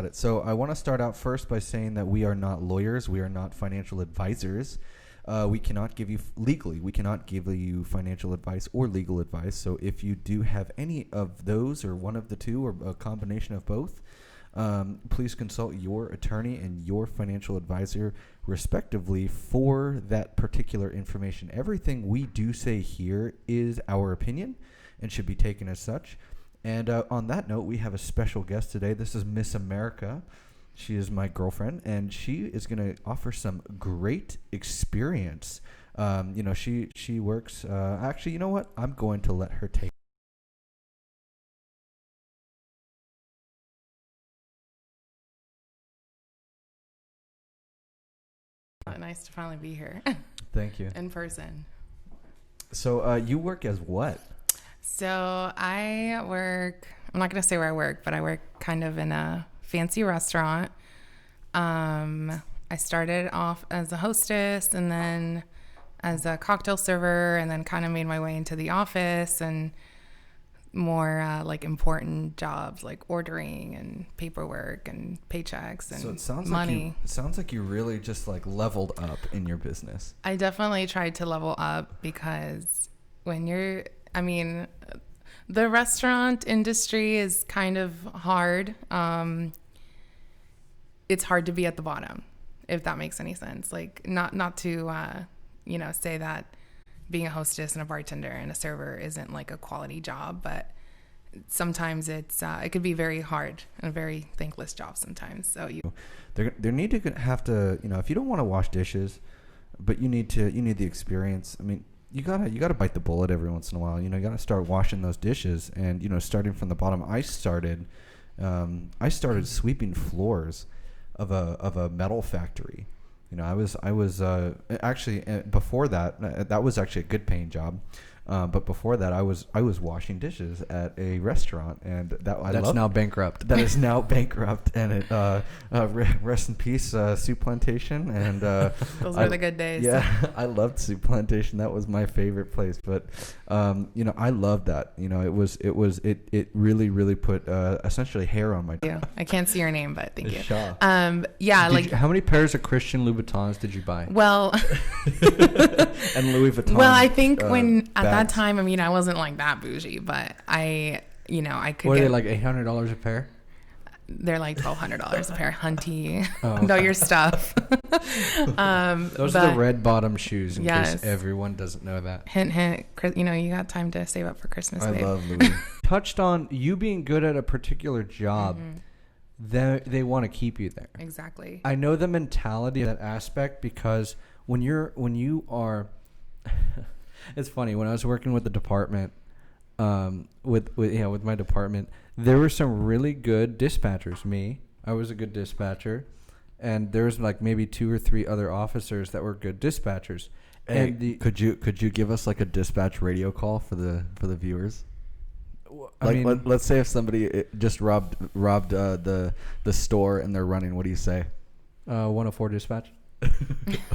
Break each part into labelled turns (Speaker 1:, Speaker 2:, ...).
Speaker 1: about it. So I want to start out first by saying that we are not lawyers. We are not financial advisors. We cannot give you we cannot give you financial advice or legal advice. So if you do have any of those or one of the two or a combination of both, please consult your attorney and your financial advisor respectively for that particular information. Everything we do say here is our opinion and should be taken as such. And on that note, we have a special guest today. This is Miss America. She is my girlfriend, and she is going to offer some great experience. She works. Actually, you know what? I'm going to let her take.
Speaker 2: Nice to finally be here.
Speaker 1: Thank you.
Speaker 2: In person.
Speaker 1: So you work as what?
Speaker 2: So I work, I'm not going to say where I work, but I work kind of in a fancy restaurant. I started off as a hostess and then as a cocktail server, and then kind of made my way into the office and more like important jobs like ordering and paperwork and paychecks and
Speaker 1: so it sounds
Speaker 2: money.
Speaker 1: It sounds like you really just like leveled up in your business.
Speaker 2: I definitely tried to level up because when the restaurant industry is kind of hard. It's hard to be at the bottom, if that makes any sense. Like not to, say that being a hostess and a bartender and a server isn't like a quality job, but sometimes it could be very hard and a very thankless job sometimes. So
Speaker 1: there need to have to, if you don't want to wash dishes, but you need the experience. I mean, you gotta bite the bullet every once in a while. You gotta start washing those dishes, and starting from the bottom. I started sweeping floors of a metal factory. I was actually before that was actually a good paying job. But before that, I was washing dishes at a restaurant, and that's
Speaker 3: now bankrupt.
Speaker 1: That is now bankrupt, and it rest in peace, Soup Plantation. And
Speaker 2: those were the good days.
Speaker 1: Yeah, I loved Soup Plantation. That was my favorite place. But I loved that. It really put essentially hair on my.
Speaker 2: Yeah, I can't see your name, but thank you.
Speaker 1: Shaw.
Speaker 3: How many pairs of Christian Louboutins did you buy?
Speaker 2: Well,
Speaker 1: and Louis Vuitton.
Speaker 2: Well, I think when at
Speaker 1: bags.
Speaker 2: that time, I wasn't like that bougie, but I could.
Speaker 3: What are they, like $800 a pair?
Speaker 2: They're like $1,200 a pair. Hunty,
Speaker 3: Oh,
Speaker 2: know your stuff.
Speaker 3: Those are the red bottom shoes. In
Speaker 2: Yes.
Speaker 3: case everyone doesn't know that.
Speaker 2: Hint, hint. You got time to save up for Christmas.
Speaker 1: I
Speaker 2: babe.
Speaker 1: love Louis.
Speaker 3: Touched on you being good at a particular job.
Speaker 2: Mm-hmm.
Speaker 3: They want to keep you there.
Speaker 2: Exactly.
Speaker 3: I know the mentality of that aspect because when you are, it's funny, when I was working with the department, with my department, there were some really good dispatchers. I was a good dispatcher, and there was like maybe 2 or 3 other officers that were good dispatchers.
Speaker 1: Hey,
Speaker 3: And
Speaker 1: could you give us like a dispatch radio call for the viewers? Let's say if somebody just robbed the store and they're running, what do you say?
Speaker 3: 104 dispatch.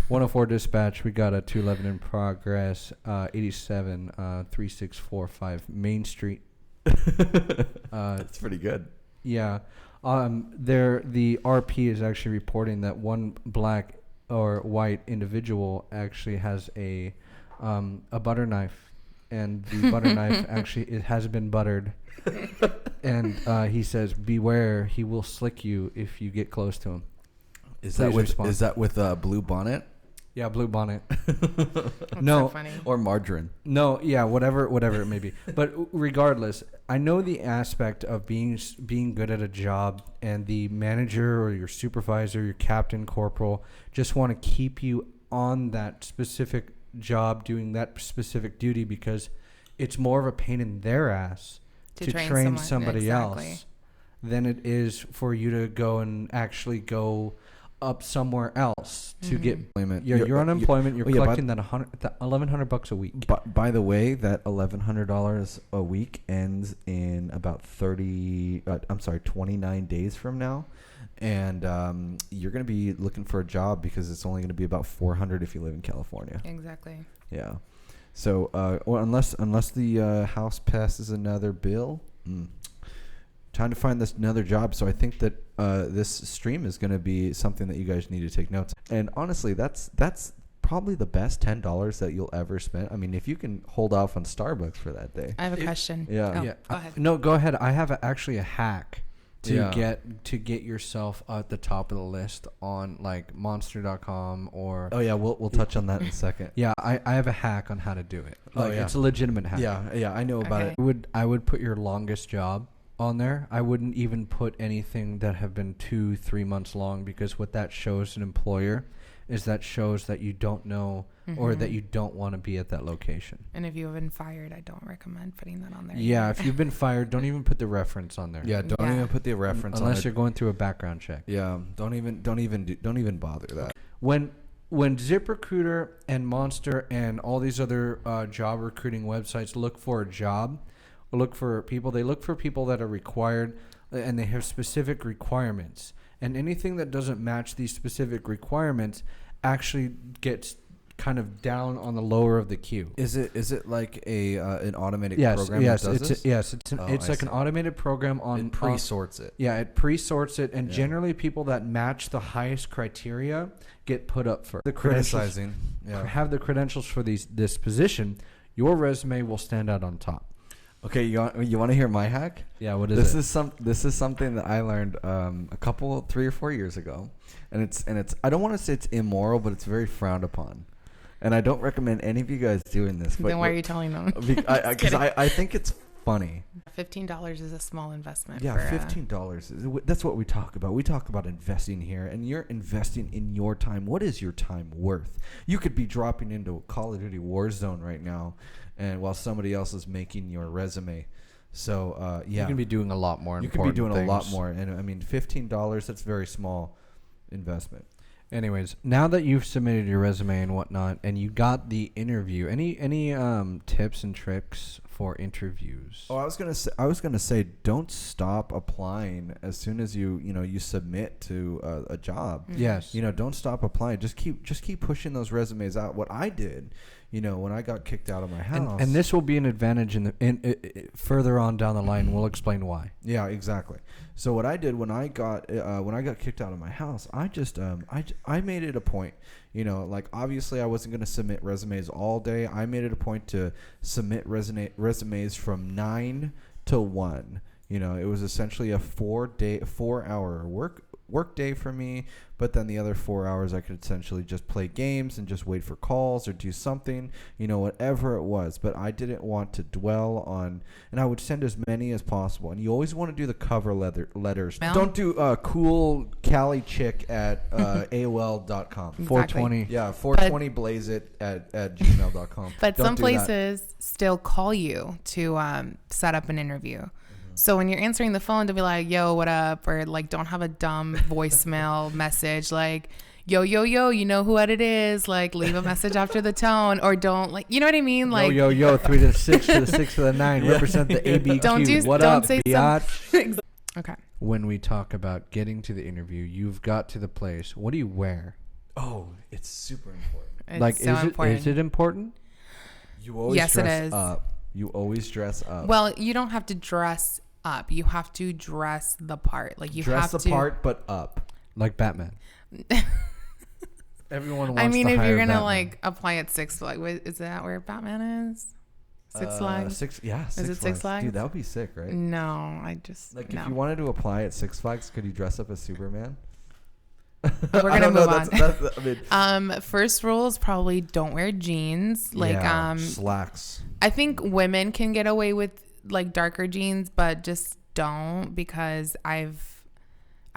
Speaker 3: 104 dispatch. We got a 211 in progress. 87 3645 Main Street.
Speaker 1: That's pretty good.
Speaker 3: Yeah. The RP is actually reporting that one black or white individual actually has a butter knife, and the butter knife actually it has been buttered, and he says, "Beware, he will slick you if you get close to him."
Speaker 1: Is
Speaker 3: Please
Speaker 1: that with Blue Bonnet?
Speaker 3: Yeah, blue bonnet.
Speaker 2: That's
Speaker 3: No.
Speaker 2: so funny.
Speaker 1: Or margarine?
Speaker 3: No, yeah, whatever it may be. But regardless, I know the aspect of being good at a job, and the manager or your supervisor, your captain, corporal, just want to keep you on that specific job, doing that specific duty, because it's more of a pain in their ass to train somebody else than it is for you to go and actually go up somewhere else to get
Speaker 1: employment.
Speaker 3: your unemployment. You're collecting that $1,100 a week.
Speaker 1: By the way, that $1,100 a week ends in about 29 days from now, and you're going to be looking for a job because it's only going to be about $400 if you live in California.
Speaker 2: Exactly.
Speaker 1: Yeah. So, unless the House passes another bill. Time to find this another job. So I think that this stream is going to be something that you guys need to take notes. And honestly, that's probably the best $10 that you'll ever spend. I mean, if you can hold off on Starbucks for that day.
Speaker 2: I have a question.
Speaker 1: Yeah.
Speaker 2: Oh,
Speaker 3: Yeah.
Speaker 2: go ahead.
Speaker 3: No, go ahead. I have actually a hack to
Speaker 1: Yeah.
Speaker 3: get yourself at the top of the list on like monster.com or
Speaker 1: Oh yeah, we'll touch on that in a second.
Speaker 3: yeah, I have a hack on how to do it.
Speaker 1: Oh,
Speaker 3: Like,
Speaker 1: yeah.
Speaker 3: it's a legitimate hack.
Speaker 1: Yeah, I know about
Speaker 2: Okay.
Speaker 1: it.
Speaker 3: I would put your longest job on there. I wouldn't even put anything that have been 2-3 months long, because what that shows an employer is that shows that you don't know or that you don't want to be at that location.
Speaker 2: And if you have been fired, I don't recommend putting that on there.
Speaker 3: Yeah,
Speaker 2: either.
Speaker 3: if you've been fired, don't even put the reference on there.
Speaker 1: Yeah, don't
Speaker 2: Yeah.
Speaker 1: even put the reference on
Speaker 3: unless
Speaker 1: it.
Speaker 3: you're going through a background check.
Speaker 1: Yeah, don't even bother that.
Speaker 3: When ZipRecruiter and Monster and all these other job recruiting websites look for a job, they look for people that are required, and they have specific requirements. And anything that doesn't match these specific requirements actually gets kind of down on the lower of the queue.
Speaker 1: Is it like a an automated
Speaker 3: Yes,
Speaker 1: program
Speaker 3: yes,
Speaker 1: that does this?
Speaker 3: it's
Speaker 1: I
Speaker 3: like an
Speaker 1: see.
Speaker 3: automated program
Speaker 1: It pre-sorts it.
Speaker 3: Yeah, it pre-sorts it, and
Speaker 1: Yeah.
Speaker 3: generally people that match the highest criteria get put up for the
Speaker 1: Criticizing. Yeah.
Speaker 3: have the credentials for this position. Your resume will stand out on top.
Speaker 1: Okay, you want to hear my hack?
Speaker 3: Yeah, what
Speaker 1: This is something that I learned 3 or 4 years ago, and it's I don't want to say it's immoral, but it's very frowned upon, and I don't recommend any of you guys doing this.
Speaker 2: Then why are you telling them?
Speaker 1: Because I think it's funny.
Speaker 2: $15 is a small investment.
Speaker 1: Yeah,
Speaker 2: for,
Speaker 1: $15. That's what we talk about. We talk about investing here, and you're investing in your time. What is your time worth? You could be dropping into Call of Duty Warzone right now, and while somebody else is making your resume. So yeah,
Speaker 3: You can be doing a lot more.
Speaker 1: you could be doing
Speaker 3: important
Speaker 1: a lot
Speaker 3: things.
Speaker 1: more. And I mean, $15, that's very small investment.
Speaker 3: Anyways, now that you've submitted your resume and whatnot, and you got the interview, any tips and tricks for interviews?
Speaker 1: Oh, I was gonna say, don't stop applying as soon as you submit to a job.
Speaker 3: Yes.
Speaker 1: Don't stop applying. Just keep pushing those resumes out. What I did, when I got kicked out of my house,
Speaker 3: And this will be an advantage further on down the line. We'll explain why.
Speaker 1: yeah, exactly. So what I did when I got kicked out of my house, I just I made it a point, like obviously I wasn't going to submit resumes all day. I made it a point to submit resumes from 9 to 1. It was essentially a 4-hour work day for me, but then the other 4 hours I could essentially just play games and just wait for calls or do something, whatever it was. But I didn't want to dwell on, and I would send as many as possible. And you always want to do the cover letters.
Speaker 2: Well,
Speaker 1: Don't do cool Cali chick at AOL.com.
Speaker 3: 420.
Speaker 1: Yeah, 420 blaze it at gmail.com.
Speaker 2: But
Speaker 1: Don't
Speaker 2: some
Speaker 1: do that.
Speaker 2: places still call you to set up an interview. So when you're answering the phone, to be like, yo, what up? Or like, don't have a dumb voicemail message like, yo, you know who it is? Like, leave a message after the tone, or don't, like, you know what I mean? Like,
Speaker 3: yo, 3 to the 6 to the 6 to the 9. Represent the ABQ. What
Speaker 2: don't
Speaker 3: up,
Speaker 2: say
Speaker 3: biatch?
Speaker 2: okay.
Speaker 3: When we talk about getting to the interview, you've got to the place. What do you wear?
Speaker 1: Oh, it's super important.
Speaker 2: It's so important.
Speaker 3: Is it important?
Speaker 1: You always
Speaker 2: Yes, it
Speaker 1: dress
Speaker 2: is.
Speaker 1: up. You always dress up.
Speaker 2: Well, you don't have to dress up. You have to dress the part. Like, you
Speaker 1: dress
Speaker 2: have
Speaker 1: the
Speaker 2: to.
Speaker 1: part, but up.
Speaker 3: Like Batman. Everyone wants
Speaker 2: I mean,
Speaker 3: to
Speaker 2: if
Speaker 3: hire
Speaker 2: you're gonna
Speaker 3: Batman.
Speaker 2: like apply at Six Flags, is that where Batman is? Six Flags.
Speaker 1: Six
Speaker 2: it Six Flags?
Speaker 1: Dude, that would be sick, right?
Speaker 2: No, I just
Speaker 1: Like,
Speaker 2: no.
Speaker 1: if you wanted to apply at Six Flags, could you dress up as Superman?
Speaker 2: We're gonna move on.
Speaker 1: I mean,
Speaker 2: First rule is probably don't wear jeans. Like,
Speaker 1: yeah, slacks.
Speaker 2: I think women can get away with like darker jeans, but just don't, because I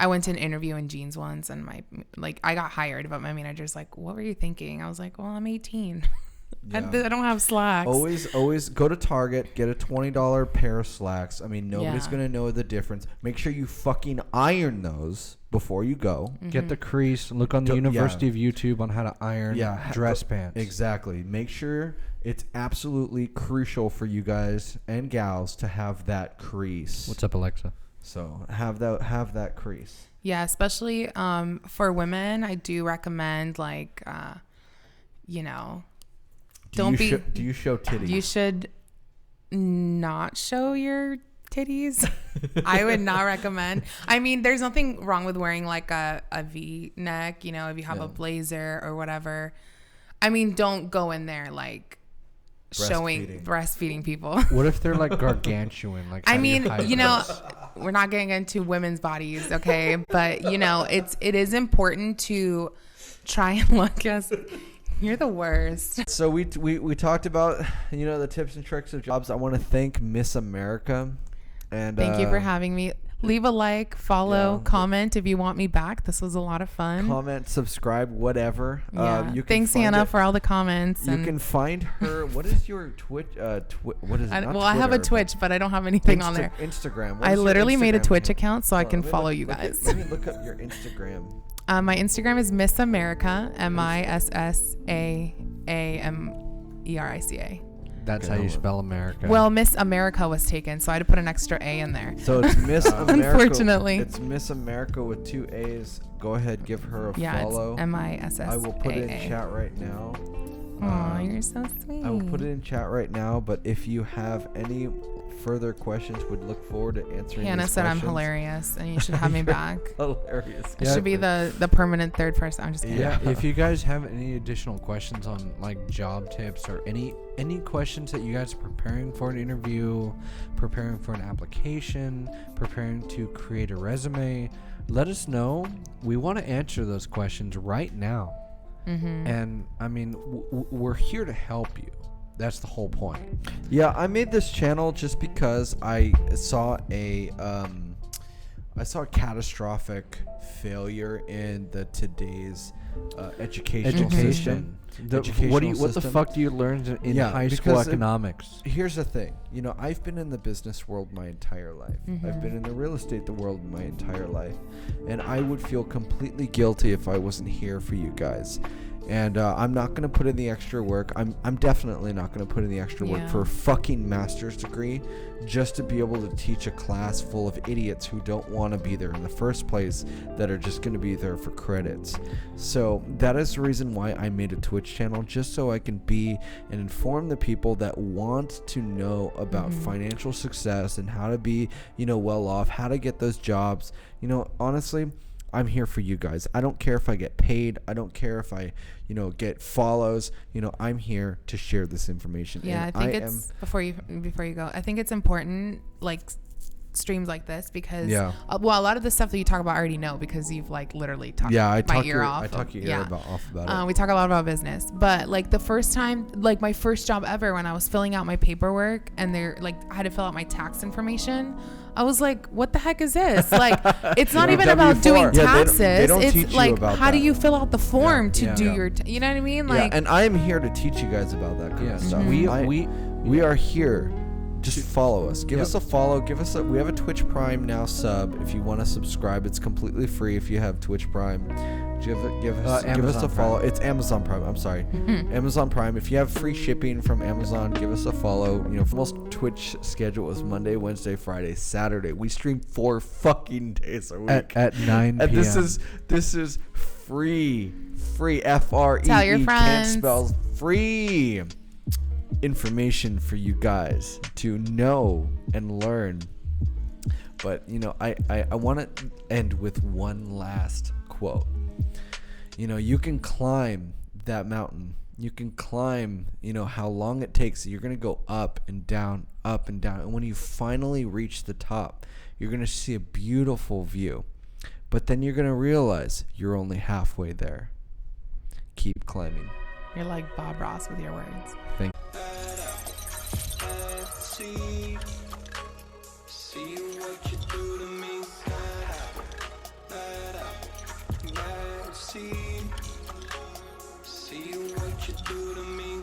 Speaker 2: went to an interview in jeans once, and I got hired, but my manager's like, "What were you thinking?" I was like, "Well, I'm 18.
Speaker 1: Yeah.
Speaker 2: I don't have slacks."
Speaker 1: Always go to Target, get a $20 pair of slacks. I mean, nobody's
Speaker 2: Yeah.
Speaker 1: gonna know the difference. Make sure you fucking iron those before you go.
Speaker 3: Get the crease. Look on the University of YouTube on how to iron dress pants.
Speaker 1: Exactly. Make sure it's absolutely crucial for you guys and gals to have that crease.
Speaker 3: What's up, Alexa?
Speaker 1: So have that crease.
Speaker 2: Yeah, especially for women, I do recommend
Speaker 1: Do you show titties?
Speaker 2: You should not show your titties. I would not recommend. I mean, there's nothing wrong with wearing like a V-neck, you know, if you have a blazer or whatever. I mean, don't go in there like breastfeeding people.
Speaker 3: What if they're like gargantuan? Like,
Speaker 2: I mean, you know, we're not getting into women's bodies, okay? But you know, it is important to try and look as. You're the worst.
Speaker 4: So we talked about, you know, the tips and tricks of jobs. I want to thank Miss America, and
Speaker 2: thank you for having me. Leave a like, follow, comment if you want me back. This was a lot of fun.
Speaker 4: Comment, subscribe, whatever.
Speaker 2: Yeah. Thanks, Anna, for all the comments.
Speaker 4: You can find her. What is your Twitch? What is it?
Speaker 2: I have a Twitch, but I don't have anything on there.
Speaker 4: Instagram.
Speaker 2: I literally made a Twitch account so I can follow you guys.
Speaker 4: Let me look up your Instagram.
Speaker 2: My Instagram is Miss America, MISSAAMERICA.
Speaker 3: That's how you spell America.
Speaker 2: Well, Miss America was taken, so I had to put an extra A in there.
Speaker 4: So it's Miss America.
Speaker 2: Unfortunately.
Speaker 4: It's Miss America with 2 A's. Go ahead, give her a follow.
Speaker 2: Yeah, it's MISSAA.
Speaker 4: I will put it in chat right now.
Speaker 2: Aw, you're so sweet.
Speaker 4: I will put it in chat right now, but if you have any further questions, would look forward to answering
Speaker 2: Hannah
Speaker 4: these
Speaker 2: said
Speaker 4: questions.
Speaker 2: I'm hilarious and you should have me back.
Speaker 4: Hilarious.
Speaker 2: I should be the permanent third person. I'm just kidding.
Speaker 3: Yeah, if you guys have any additional questions on like job tips or any questions that you guys are preparing for an interview, preparing for an application, preparing to create a resume, let us know. We want to answer those questions right now.
Speaker 2: Mm-hmm.
Speaker 3: And I mean, we're here to help you. That's the whole point.
Speaker 4: Yeah, I made this channel just because I saw a catastrophic failure in the today's educational system.
Speaker 3: What the fuck do you learn in high school economics?
Speaker 4: Here's the thing. You know, I've been in the business world my entire life.
Speaker 2: Mm-hmm.
Speaker 4: I've been in the real estate world my entire life. And I would feel completely guilty if I wasn't here for you guys. And I'm not going to put in the extra work. I'm definitely not going to put in the extra work for a fucking master's degree just to be able to teach a class full of idiots who don't want to be there in the first place, that are just going to be there for credits. So that is the reason why I made a Twitch channel, just so I can be and inform the people that want to know about financial success and how to be, you know, well off, how to get those jobs. You know, honestly, I'm here for you guys. I don't care if I get paid. I don't care if I, you know, get follows. You know, I'm here to share this information.
Speaker 2: Yeah,
Speaker 4: and
Speaker 2: I think it's before you go. I think it's important, like streams like this, because well, a lot of the stuff that you talk about I already know, because you've like literally talked my ear off.
Speaker 4: I talk your ear off about it.
Speaker 2: We talk a lot about business, but like the first time, like my first job ever, when I was filling out my paperwork and they're like, I had to fill out my tax information. I was like, what the heck is this? Like, it's not even about doing taxes.
Speaker 4: They don't
Speaker 2: it's
Speaker 4: teach
Speaker 2: like,
Speaker 4: you about
Speaker 2: how do
Speaker 4: that.
Speaker 2: you fill out the form to do your, you know what I mean? Like,
Speaker 4: and I am here to teach you guys about that kind of stuff. We are here. Just follow us. Give us a follow. We have a Twitch Prime now sub. If you want to subscribe, it's completely free if you have Twitch Prime. Give us a follow. It's Amazon Prime. I'm sorry. Amazon Prime. If you have free shipping from Amazon, give us a follow. You know, most Twitch schedule is Monday, Wednesday, Friday, Saturday. We stream 4 fucking days a week
Speaker 3: at 9 p.m.
Speaker 4: And this is free. Free. FREE.
Speaker 2: Tell your friends.
Speaker 4: Can't spell free information for you guys to know and learn. But you know, I want to end with one last quote. You know, you can climb that mountain. You can climb, you know, how long it takes. You're going to go up and down, up and down. And when you finally reach the top, you're going to see a beautiful view. But then you're going to realize you're only halfway there. Keep climbing.
Speaker 2: You're like Bob Ross with your words.
Speaker 4: Thank
Speaker 5: you. See what you do to me. See what you do to me.